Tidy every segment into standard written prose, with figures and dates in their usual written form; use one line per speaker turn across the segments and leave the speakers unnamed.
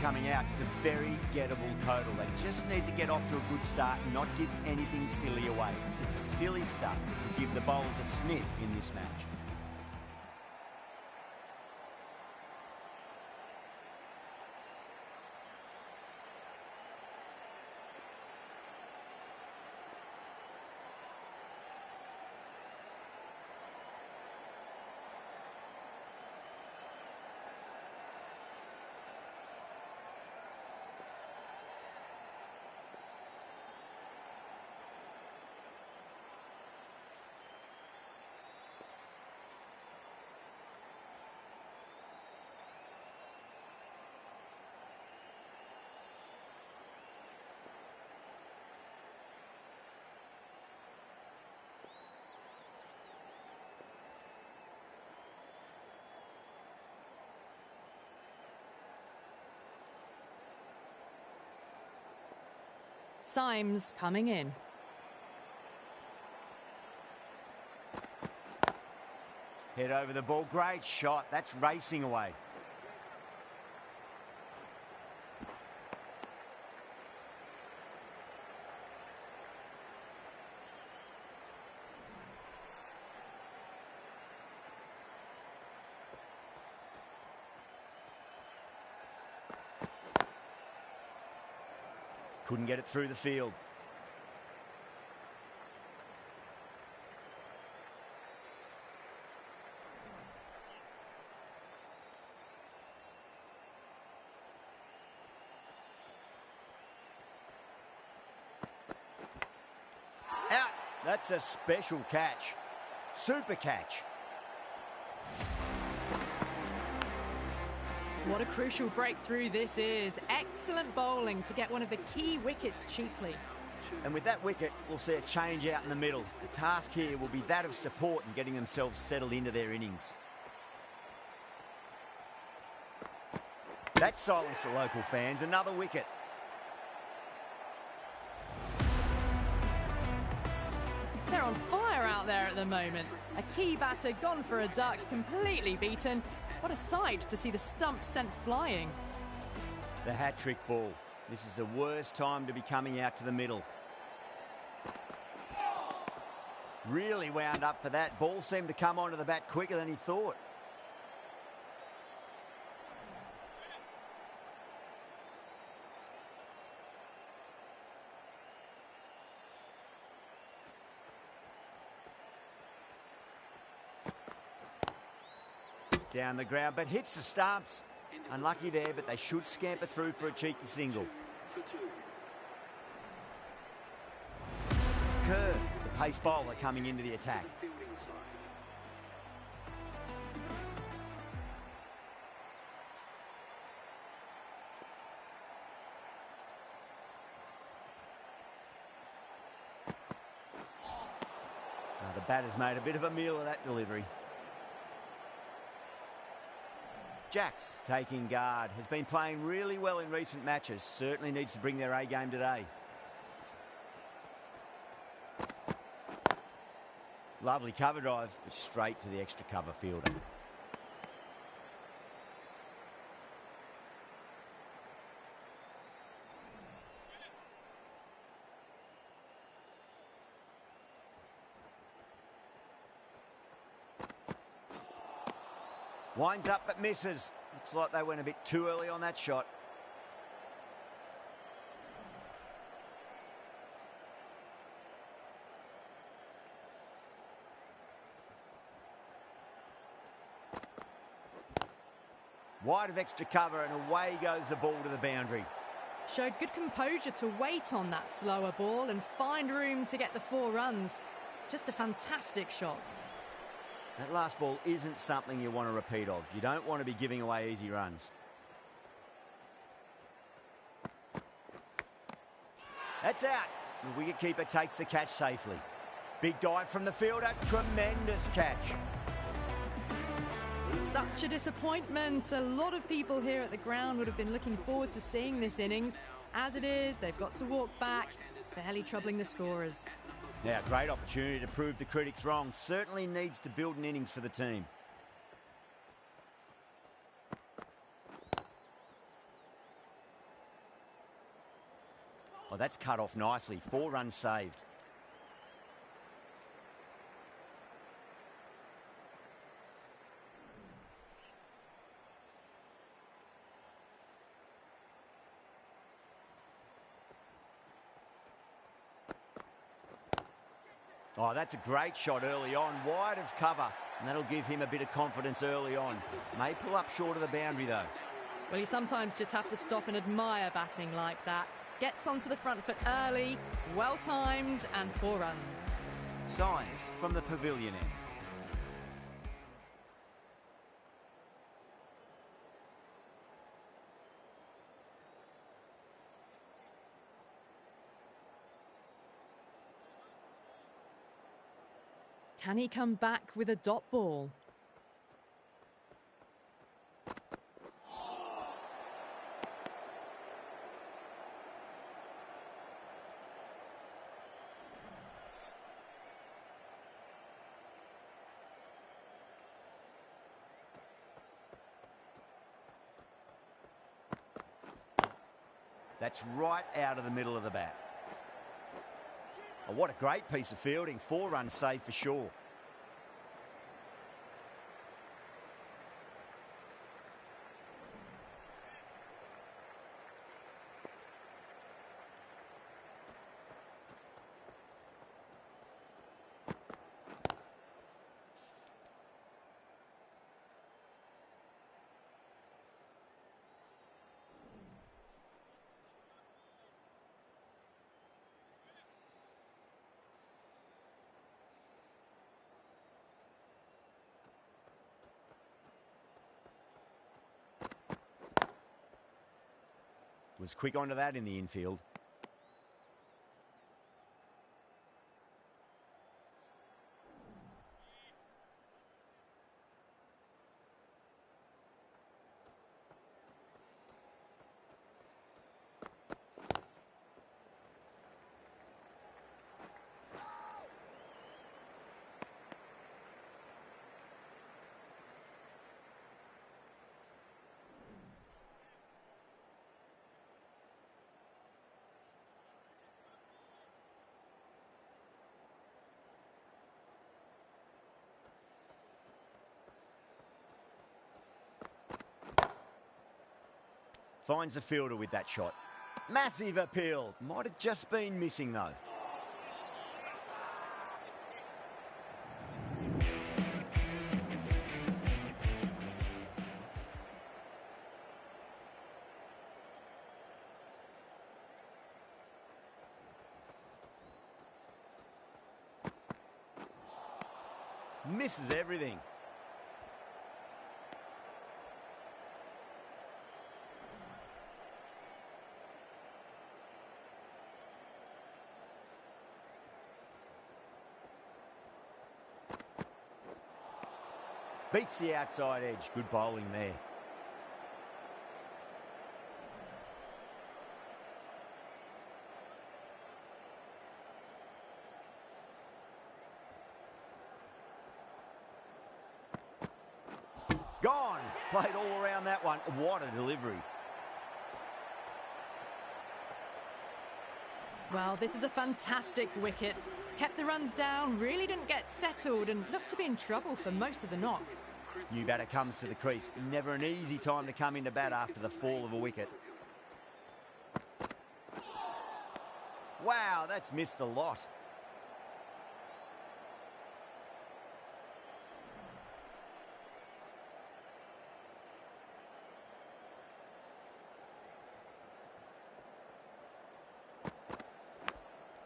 coming out. It's a very gettable total. They just need to get off to a good start and not give anything silly away. It's silly stuff that can give the bowlers a sniff in this match.
Symes coming in.
Head over the ball. Great shot. That's racing away. Couldn't get it through the field. Out. That's a special catch. Super catch.
What a crucial breakthrough this is. Excellent bowling to get one of the key wickets cheaply.
And with that wicket, we'll see a change out in the middle. The task here will be that of support and getting themselves settled into their innings. That silenced the local fans. Another wicket.
They're on fire out there at the moment. A key batter gone for a duck, completely beaten. What a sight to see the stump sent flying.
The hat-trick ball. This is the worst time to be coming out to the middle. Really wound up for that. Ball seemed to come onto the bat quicker than he thought. Down the ground, but hits the stumps. Unlucky there, but they should scamper through for a cheeky single. Kerr, the pace bowler, coming into the attack. Now the batter's made a bit of a meal of that delivery. Jacks taking guard, has been playing really well in recent matches. Certainly needs to bring their A game today. Lovely cover drive, but straight to the extra cover fielder. Winds up but misses. Looks like they went a bit too early on that shot. Wide of extra cover and away goes the ball to the boundary.
Showed good composure to wait on that slower ball and find room to get the 4 runs. Just a fantastic shot.
That last ball isn't something you want to repeat of. You don't want to be giving away easy runs. That's out. The wicketkeeper takes the catch safely. Big dive from the fielder. Tremendous catch.
Such a disappointment. A lot of people here at the ground would have been looking forward to seeing this innings. As it is, they've got to walk back, barely troubling the scorers.
Now, great opportunity to prove the critics wrong. Certainly needs to build an innings for the team. that's cut off nicely. 4 runs saved. Oh, that's a great shot early on, wide of cover, and that'll give him a bit of confidence early on. May pull up short of the boundary, though.
Well, you sometimes just have to stop and admire batting like that. Gets onto the front foot early, well-timed, and 4 runs.
Signs from the pavilion end.
Can he come back with a dot ball?
That's right out of the middle of the bat. Oh, what a great piece of fielding. 4 runs saved for sure. Was quick onto that in the infield. Finds the fielder with that shot. Massive appeal. Might have just been missing, though. Misses everything. Beats the outside edge. Good bowling there. Gone. Played all around that one. What a delivery.
Well, this is a fantastic wicket. Kept the runs down, really didn't get settled and looked to be in trouble for most of the knock.
New batter comes to the crease. Never an easy time to come into bat after the fall of a wicket. Wow, that's missed a lot.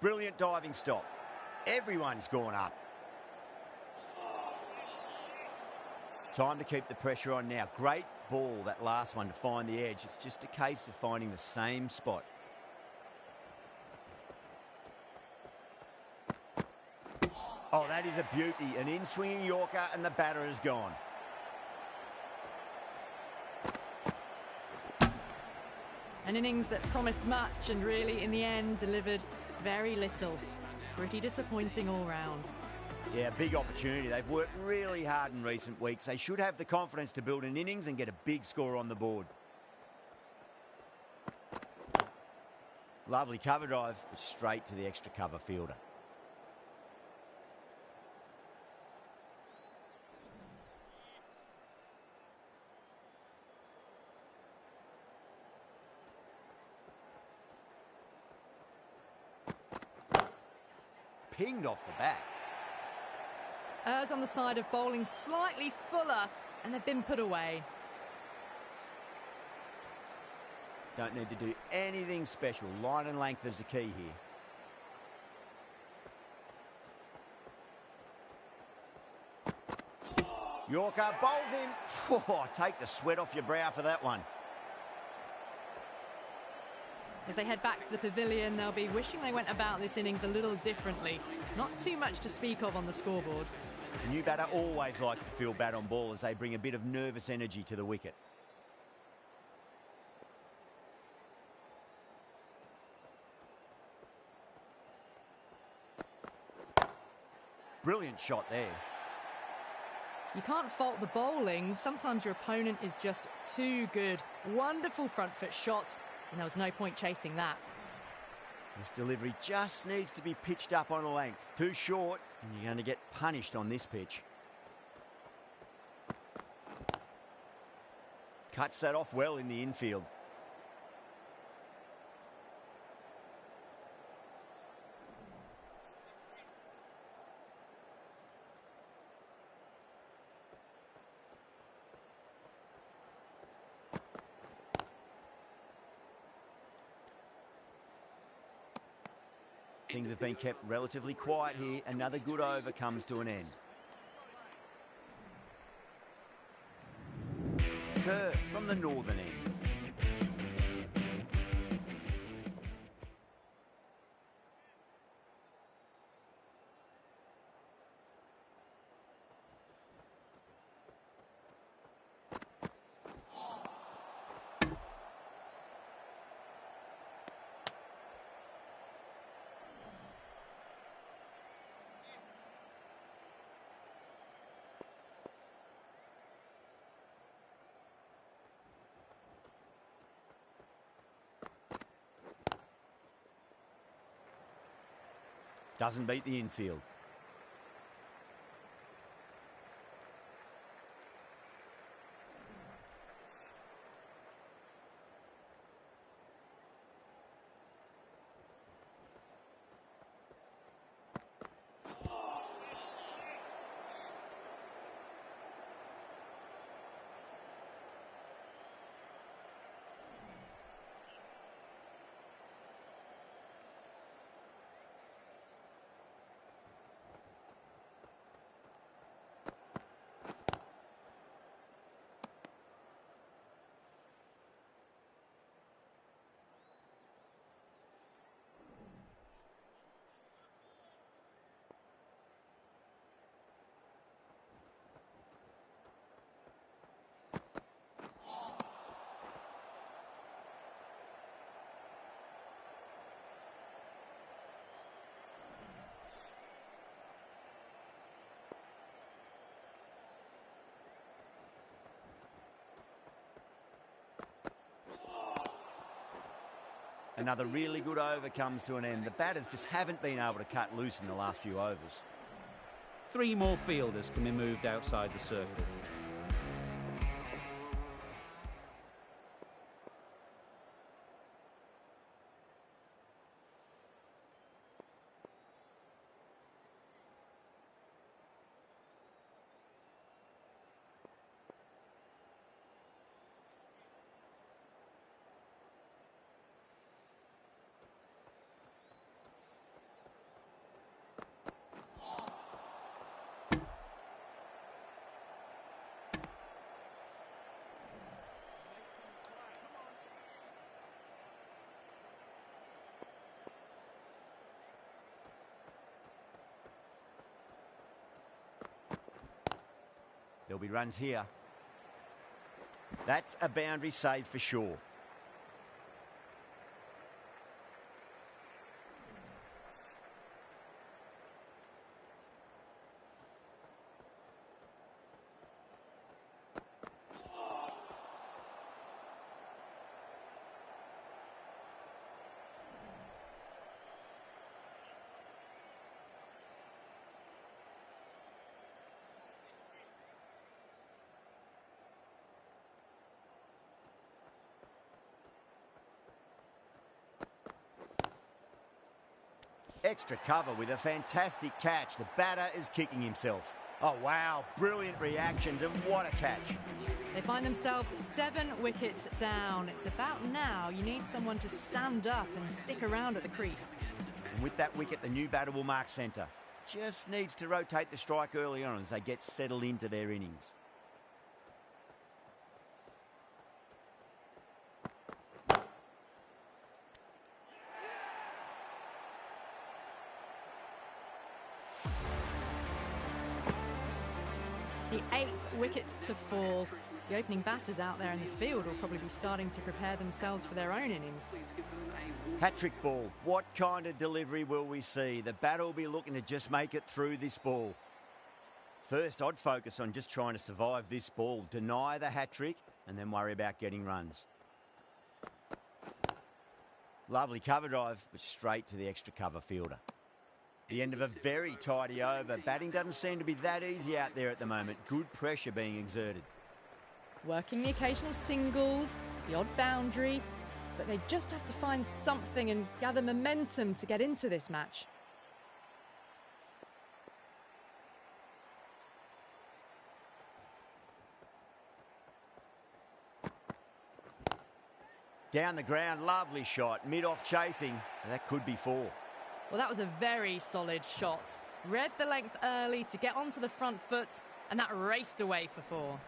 Brilliant diving stop. Everyone's gone up. Time to keep the pressure on now. Great ball, that last one, to find the edge. It's just a case of finding the same spot. Oh, that is a beauty. An in-swinging Yorker and the batter is gone.
An innings that promised much and really, in the end, delivered very little. Pretty disappointing all round.
Yeah, big opportunity. They've worked really hard in recent weeks. They should have the confidence to build an innings and get a big score on the board. Lovely cover drive, but straight to the extra cover fielder. Pinged off the bat.
Errs on the side of bowling slightly fuller, and they've been put away.
Don't need to do anything special. Line and length is the key here. Yorker bowls in. Oh, take the sweat off your brow for that one.
As they head back to the pavilion, they'll be wishing they went about this innings a little differently. Not too much to speak of on the scoreboard.
The new batter always likes to feel bat on ball as they bring a bit of nervous energy to the wicket. Brilliant shot there.
You can't fault the bowling. Sometimes your opponent is just too good. Wonderful front foot shot, and there was no point chasing that.
This delivery just needs to be pitched up on a length. Too short, and you're going to get punished on this pitch. Cuts that off well in the infield. Things have been kept relatively quiet here. Another good over comes to an end. Kerr from the northern end. Doesn't beat the infield. Another really good over comes to an end. The batters just haven't been able to cut loose in the last few overs.
3 more fielders can be moved outside the circle.
There'll be runs here. That's a boundary save for sure. Extra cover with a fantastic catch. The batter is kicking himself. Oh, wow. Brilliant reactions, and what a catch.
They find themselves 7 wickets down. It's about now you need someone to stand up and stick around at the crease.
And with that wicket, the new batter will mark centre. Just needs to rotate the strike early on as they get settled into their innings.
The 8th wicket to fall. The opening batters out there in the field will probably be starting to prepare themselves for their own innings.
Hat-trick ball. What kind of delivery will we see? The batter will be looking to just make it through this ball. First, I'd focus on just trying to survive this ball, deny the hat-trick, and then worry about getting runs. Lovely cover drive, but straight to the extra cover fielder. The end of a very tidy over. Batting doesn't seem to be that easy out there at the moment. Good pressure being exerted.
Working the occasional singles, the odd boundary, but they just have to find something and gather momentum to get into this match.
Down the ground, lovely shot. Mid-off chasing. That could be 4.
Well, that was a very solid shot. Read the length early to get onto the front foot, and that raced away for 4.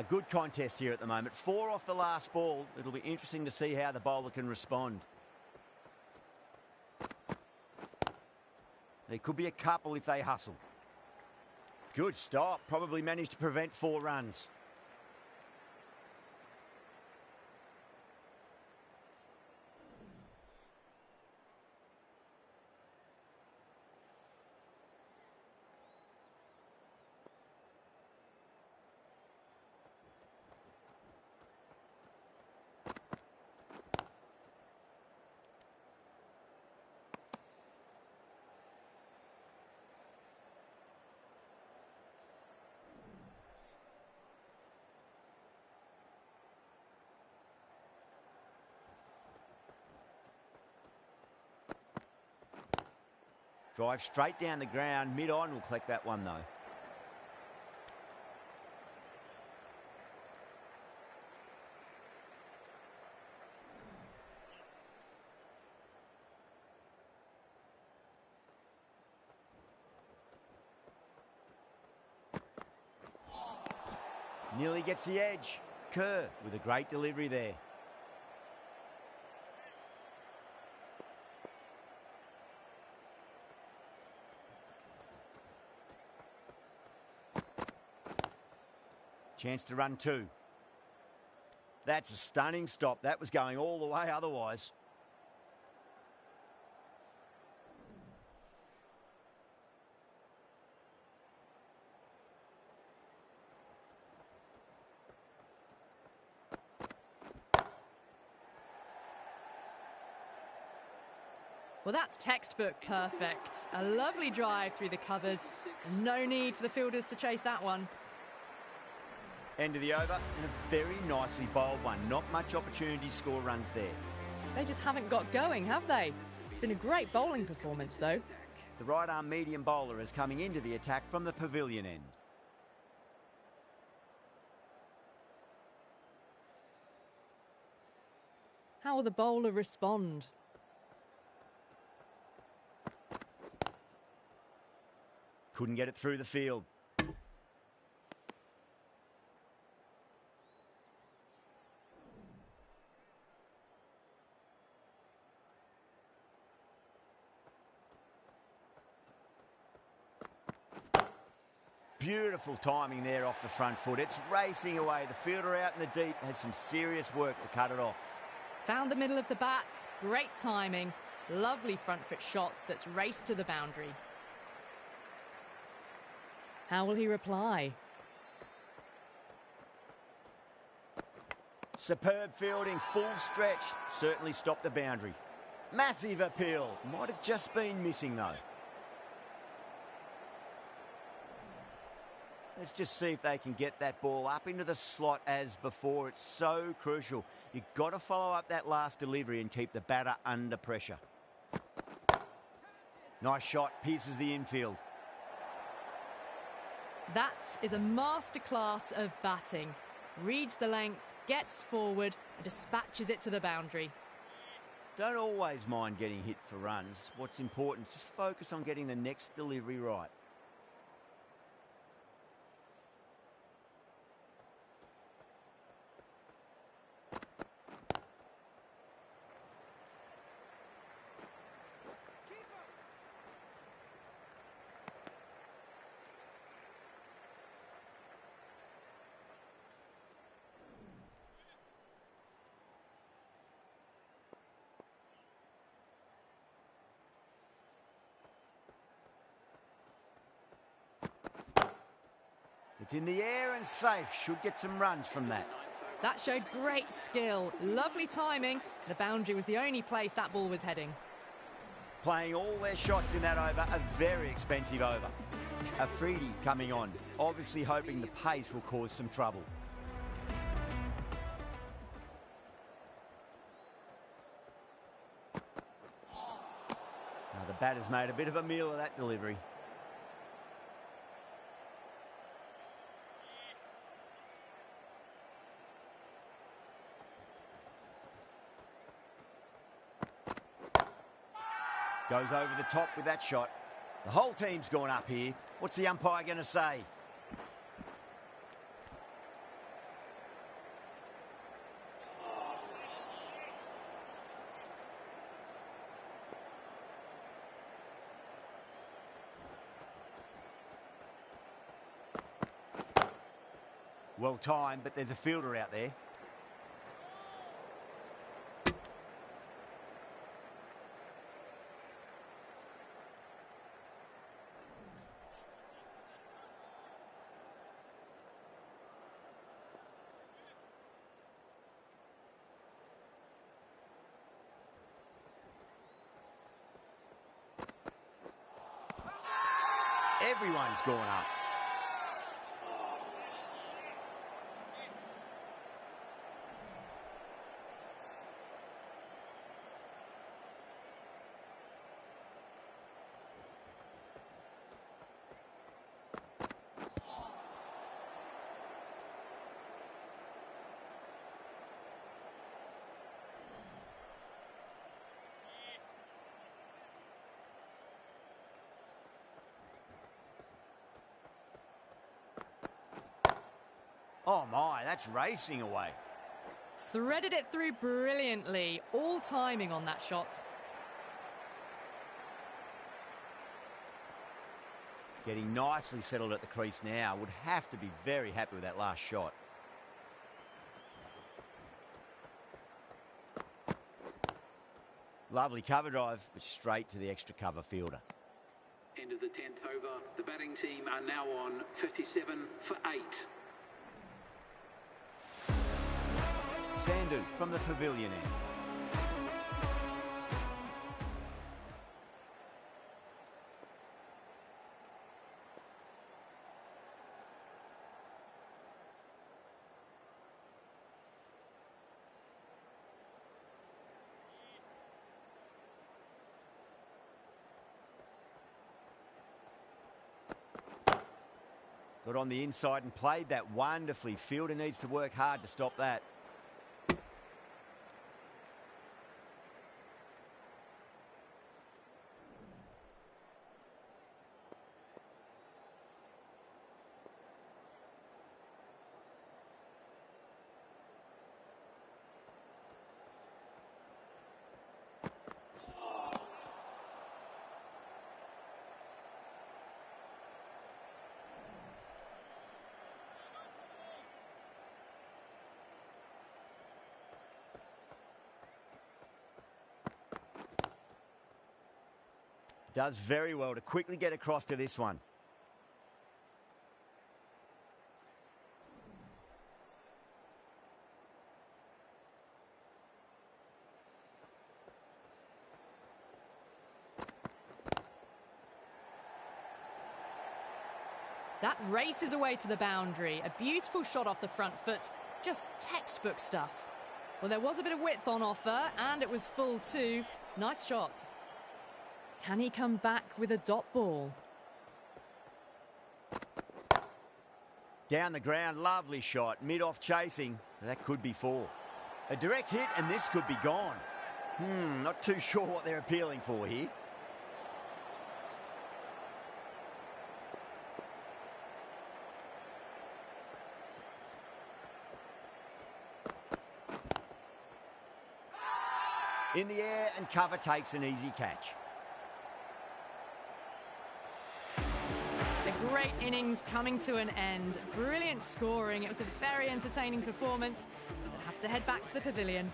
Good contest here at the moment. 4 off the last ball. It'll be interesting to see how the bowler can respond. There could be a couple if they hustle. Good stop. Probably managed to prevent 4 runs. Drive straight down the ground. Mid-on will collect that one, though. Nearly gets the edge. Kerr with a great delivery there. Chance to run 2. That's a stunning stop. That was going all the way otherwise.
Well, that's textbook perfect. A lovely drive through the covers. No need for the fielders to chase that one.
End of the over, and a very nicely bowled one. Not much opportunity to score runs there.
They just haven't got going, have they? It's been a great bowling performance, though.
The right-arm medium bowler is coming into the attack from the pavilion end.
How will the bowler respond?
Couldn't get it through the field. Beautiful timing there off the front foot. It's racing away. The fielder out in the deep has some serious work to cut it off.
Found the middle of the bat. Great timing. Lovely front foot shots that's raced to the boundary. How will he reply?
Superb fielding, full stretch. Certainly stopped the boundary. Massive appeal. Might have just been missing though. Let's just see if they can get that ball up into the slot as before. It's so crucial. You've got to follow up that last delivery and keep the batter under pressure. Nice shot, pierces the infield.
That is a masterclass of batting. Reads the length, gets forward and dispatches it to the boundary.
Don't always mind getting hit for runs. What's important is just focus on getting the next delivery right. It's in the air and safe. Should get some runs from that.
That showed great skill. Lovely timing. The boundary was the only place that ball was heading.
Playing all their shots in that over, a very expensive over. Afridi coming on, obviously hoping the pace will cause some trouble. Now the batter's made a bit of a meal of that delivery. Goes over the top with that shot. The whole team's gone up here. What's the umpire going to say? Well timed, but there's a fielder out there. Everyone's gone up. Oh my, that's racing away.
Threaded it through brilliantly. All timing on that shot.
Getting nicely settled at the crease now. Would have to be very happy with that last shot. Lovely cover drive, but straight to the extra cover fielder.
End of the 10th over. The batting team are now on 57 for 8.
Sandhu from the pavilion end. Got on the inside and played that wonderfully. Fielder needs to work hard to stop that. Does very well to quickly get across to this one.
That races away to the boundary. A beautiful shot off the front foot. Just textbook stuff. Well, there was a bit of width on offer, and it was full too. Nice shot. Can he come back with a dot ball?
Down the ground, lovely shot. Mid-off chasing. That could be 4. A direct hit and this could be gone. Not too sure what they're appealing for here. In the air and cover takes an easy catch.
A great innings coming to an end. Brilliant scoring. It was a very entertaining performance. We'll have to head back to the pavilion.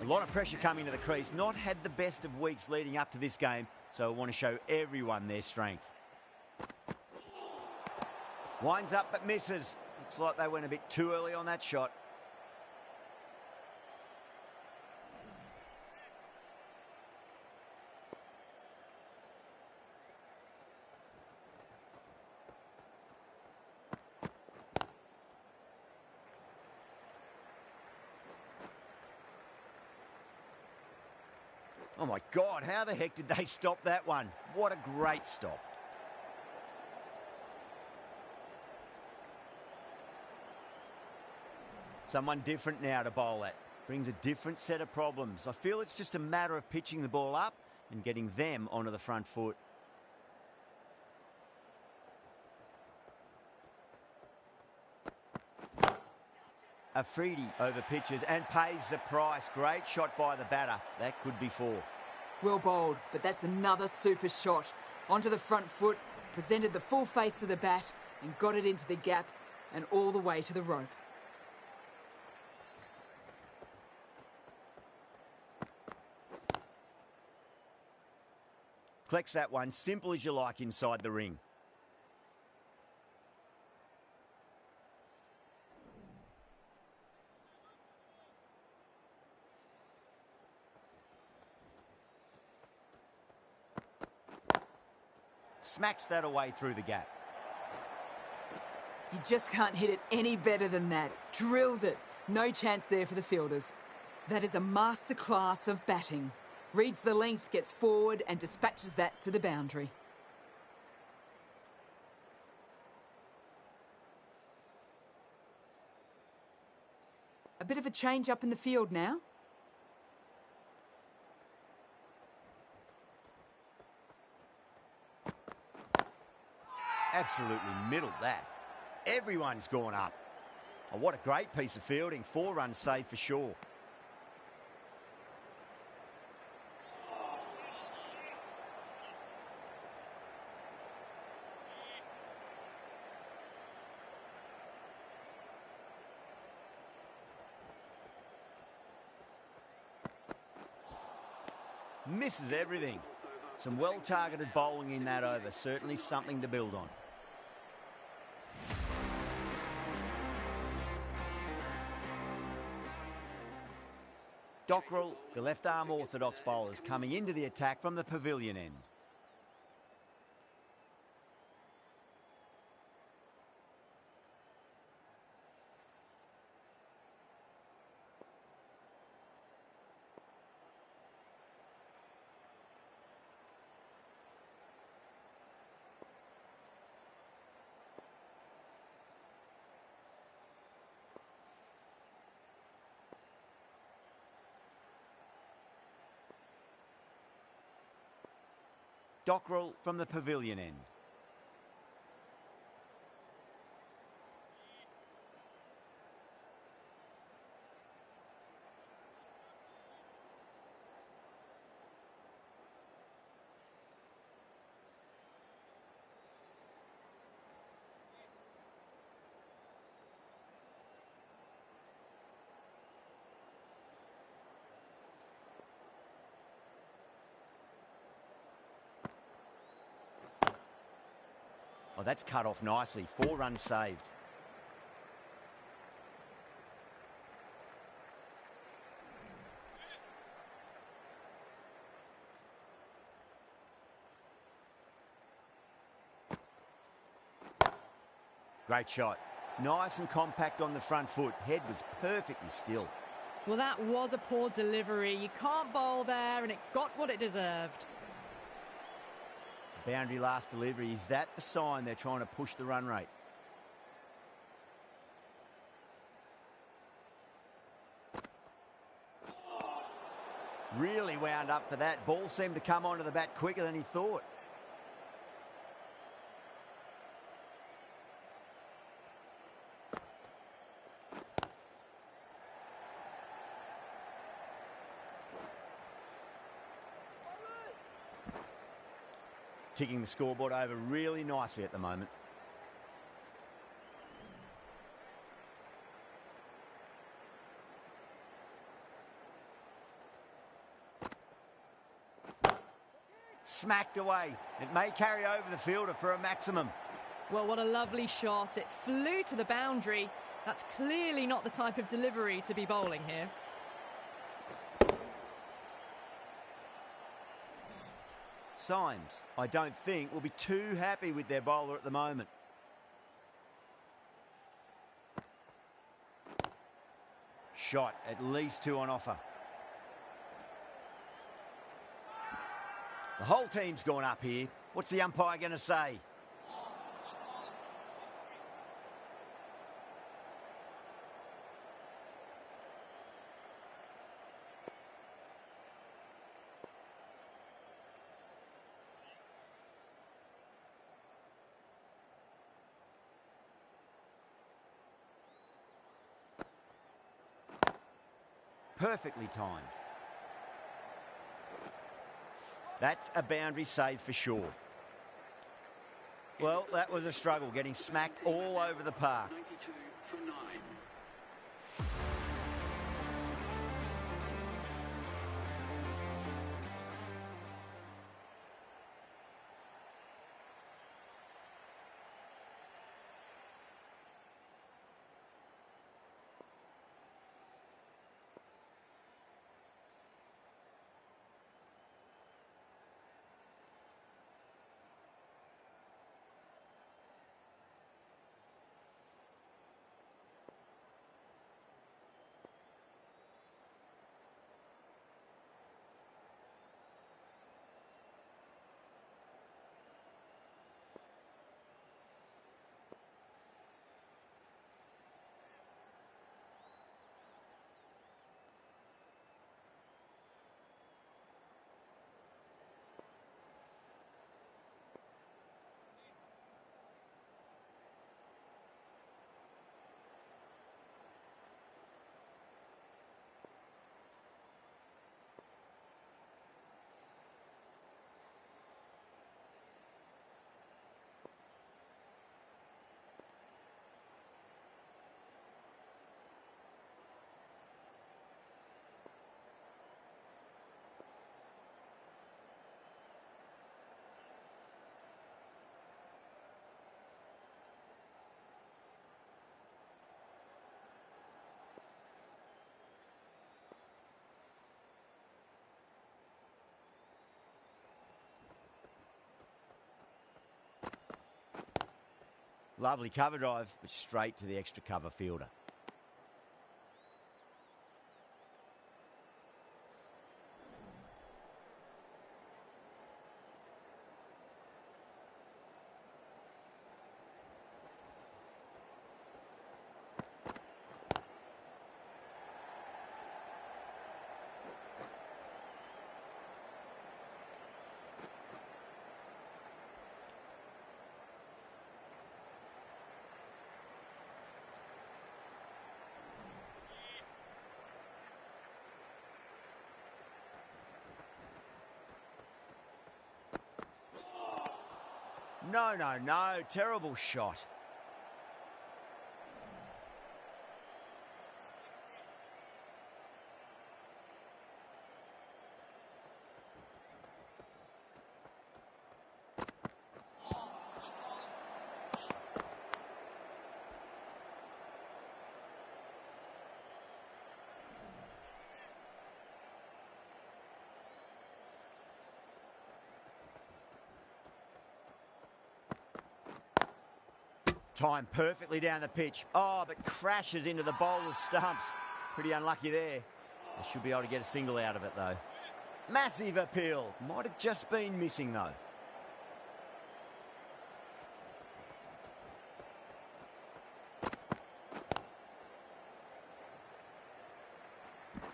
A lot of pressure coming to the crease. Not had the best of weeks leading up to this game, so I want to show everyone their strength. Winds up but misses. Looks like they went a bit too early on that shot. Oh my God, how the heck did they stop that one? What a great stop. Someone different now to bowl at. Brings a different set of problems. I feel it's just a matter of pitching the ball up and getting them onto the front foot. Afridi over pitches and pays the price. Great shot by the batter. That could be 4.
Well bowled, but that's another super shot. Onto the front foot, presented the full face of the bat and got it into the gap and all the way to the rope.
Collects that one, simple as you like inside the ring. Smacks that away through the gap.
You just can't hit it any better than that. Drilled it. No chance there for the fielders. That is a masterclass of batting. Reads the length, gets forward and dispatches that to the boundary. A bit of a change up in the field now.
Absolutely middled that. Everyone's gone up. Oh, what a great piece of fielding. 4 runs saved for sure. Misses everything. Some well-targeted bowling in that over. Certainly something to build on. Dockrell, the left-arm orthodox bowlers coming into the attack from the pavilion end. Dockrell from the pavilion end. Oh, that's cut off nicely. 4 runs saved. Great shot. Nice and compact on the front foot. Head was perfectly still.
Well, that was a poor delivery. You can't bowl there, and it got what it deserved.
Boundary last delivery. Is that the sign they're trying to push the run rate? Really wound up for that. Ball seemed to come onto the bat quicker than he thought. Ticking the scoreboard over really nicely at the moment. Smacked away. It may carry over the fielder for a maximum.
Well, what a lovely shot. It flew to the boundary. That's clearly not the type of delivery to be bowling here.
Symes, I don't think, will be too happy with their bowler at the moment. Shot, at least 2 on offer. The whole team's gone up here. What's the umpire going to say? Perfectly timed. That's a boundary save for sure. Well, that was a struggle, getting smacked all over the park.
92 for 9.
Lovely cover drive, but straight to the extra cover fielder. No, terrible shot. Timed perfectly down the pitch. Oh, but crashes into the bowler's stumps. Pretty unlucky there. They should be able to get a single out of it, though. Massive appeal. Might have just been missing, though.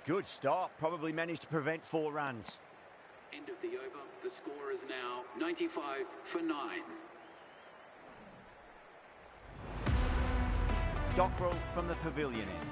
Good stop. Probably managed to prevent 4 runs.
End of the over. The score is now 95 for 9.
Dockrell from the pavilion end.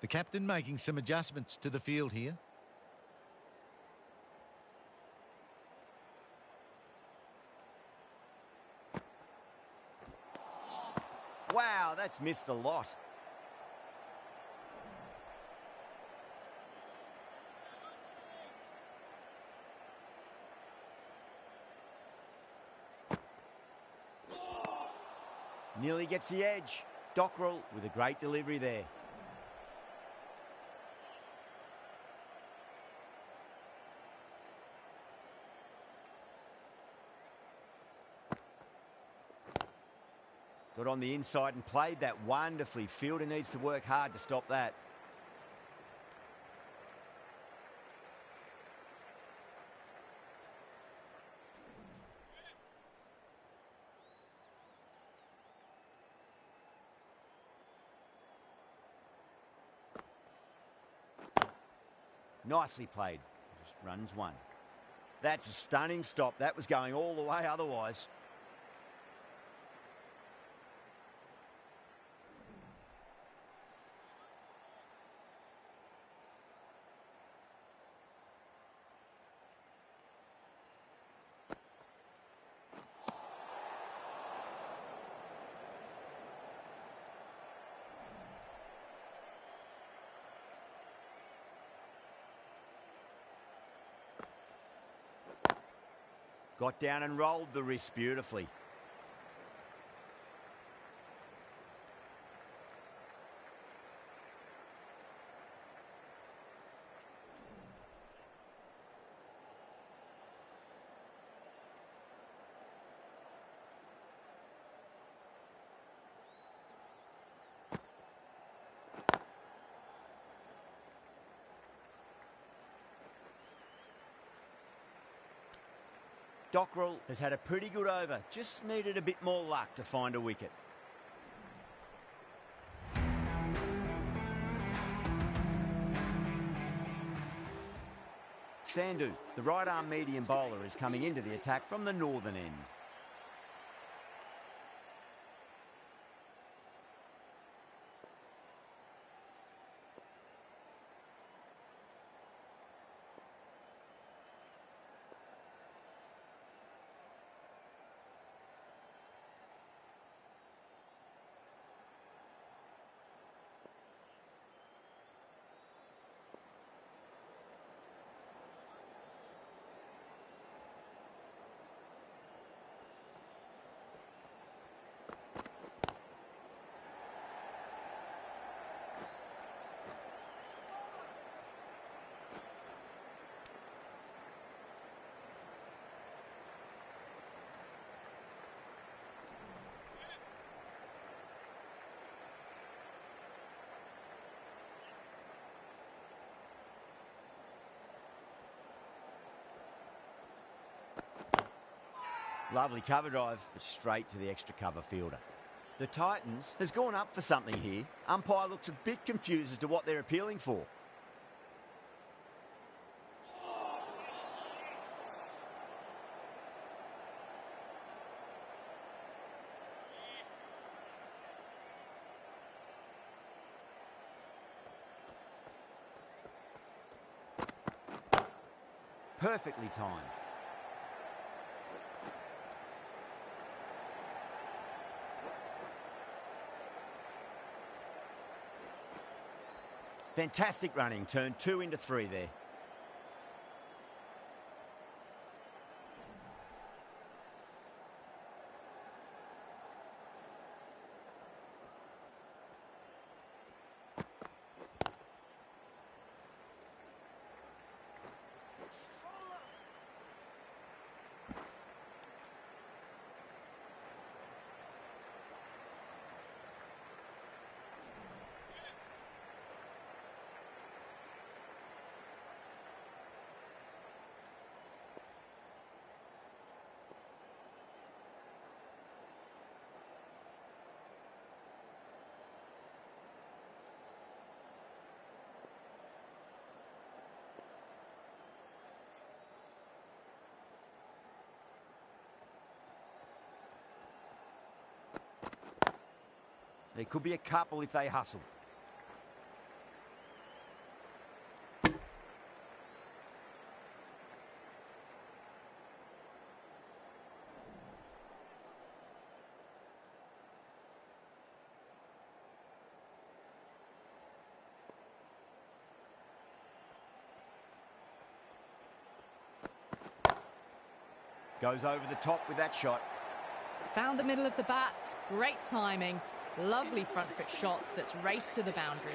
The captain making some adjustments to the field here.
Wow, that's missed a lot. Nearly gets the edge. Dockrell with a great delivery there. Got on the inside and played that wonderfully. Fielder needs to work hard to stop that. Nicely played. Just runs 1. That's a stunning stop. That was going all the way otherwise. Got down and rolled the wrist beautifully. Dockrell has had a pretty good over, just needed a bit more luck to find a wicket. Sandhu, the right-arm medium bowler, is coming into the attack from the northern end. Lovely cover drive, but straight to the extra cover fielder. The Titans has gone up for something here. Umpire looks a bit confused as to what they're appealing for. Perfectly timed. Fantastic running, turned 2 into 3 there. There could be a couple if they hustle. Goes over the top with that shot.
Found the middle of the bat. Great timing. Lovely front foot shot that's raced to the boundary.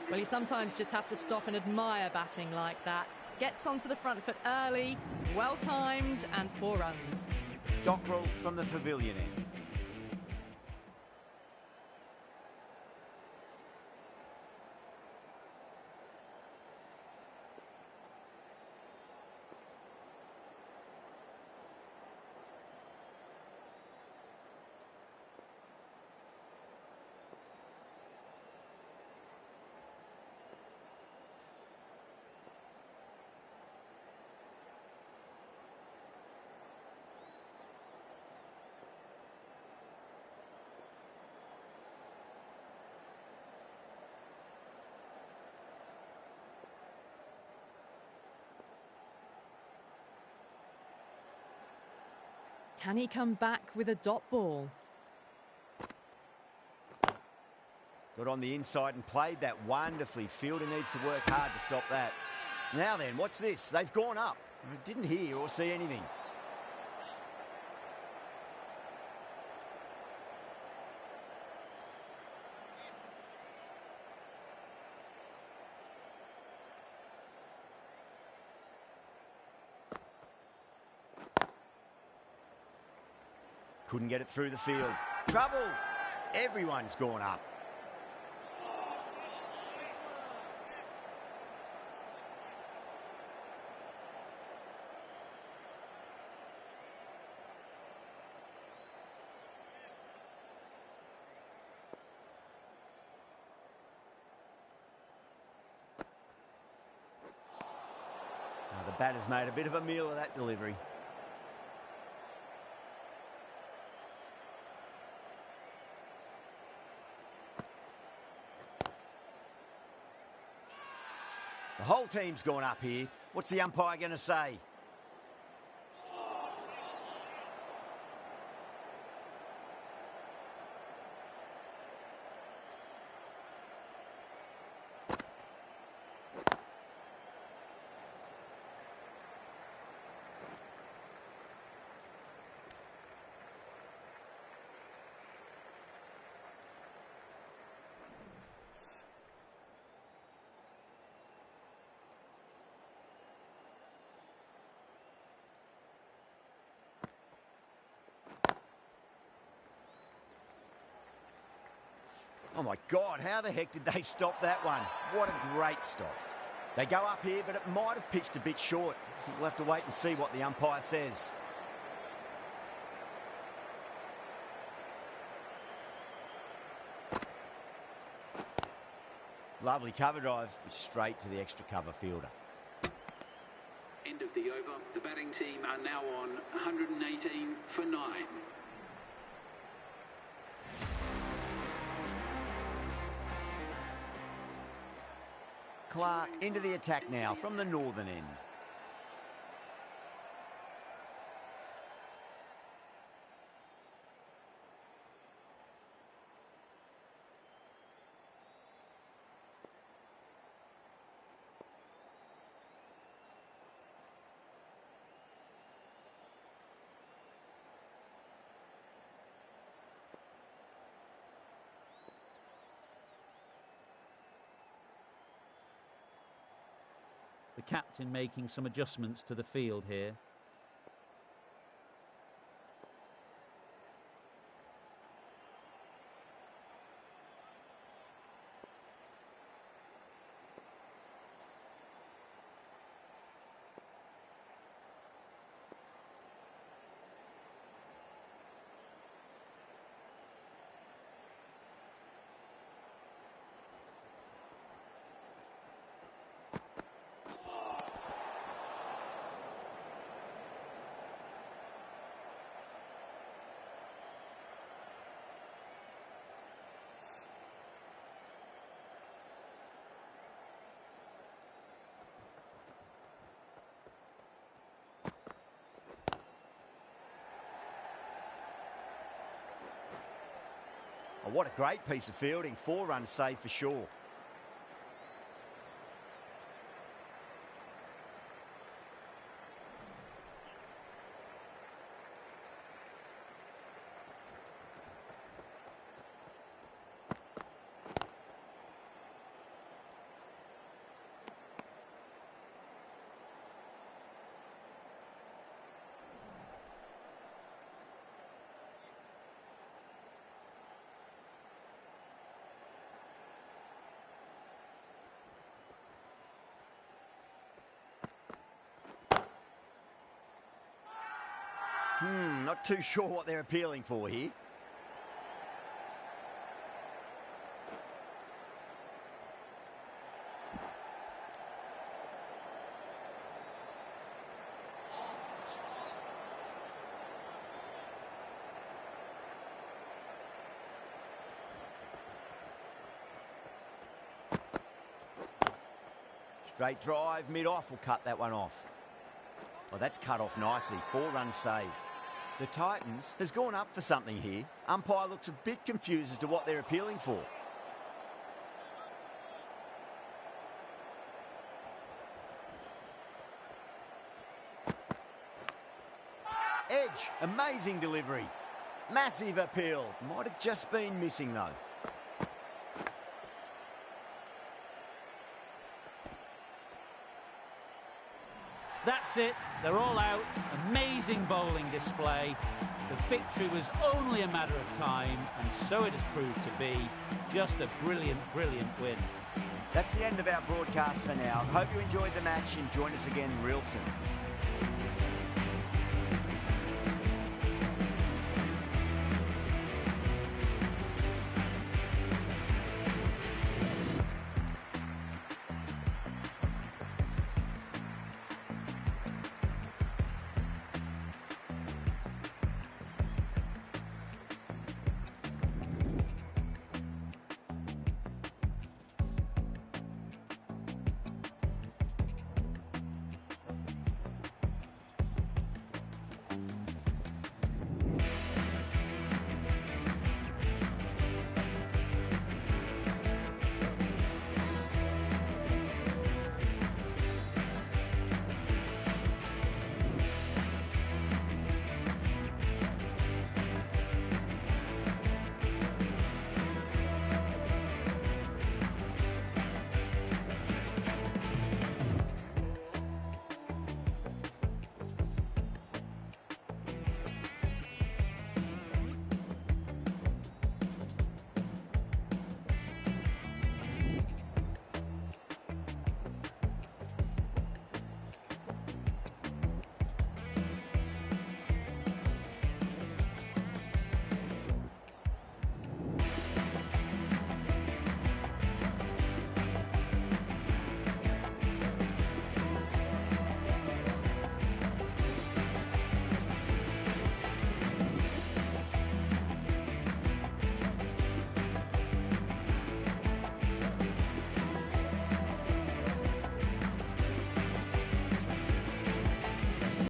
Well, you sometimes just have to stop and admire batting like that. Gets onto the front foot early, well timed, and 4 runs.
Dockrell from the pavilion end.
Can he come back with a dot ball?
Got on the inside and played that wonderfully. Fielder needs to work hard to stop that. Now then, what's this? They've gone up. I didn't hear or see anything. Couldn't get it through the field. Trouble! Everyone's gone up. Now the batter's made a bit of a meal of that delivery. The whole team's gone up here. What's the umpire going to say? Oh my God, how the heck did they stop that one? What a great stop. They go up here, but it might have pitched a bit short. I think we'll have to wait and see what the umpire says. Lovely cover drive, straight to the extra cover fielder.
End of the over. The batting team are now on 118 for 9.
Clark into the attack now from the northern end.
The captain making some adjustments to the field here.
Oh, what a great piece of fielding. 4 runs saved for sure. Not too sure what they're appealing for here. Straight drive, mid-off will cut that one off. Well, that's cut off nicely. 4 runs saved. The Titans has gone up for something here. Umpire looks a bit confused as to what they're appealing for. Edge, amazing delivery. Massive appeal. Might have just been missing though.
That's it, they're all out. Amazing bowling display. The victory was only a matter of time, and so it has proved to be. Just a brilliant, brilliant win.
That's the end of our broadcast for now. Hope you enjoyed the match and join us again real soon.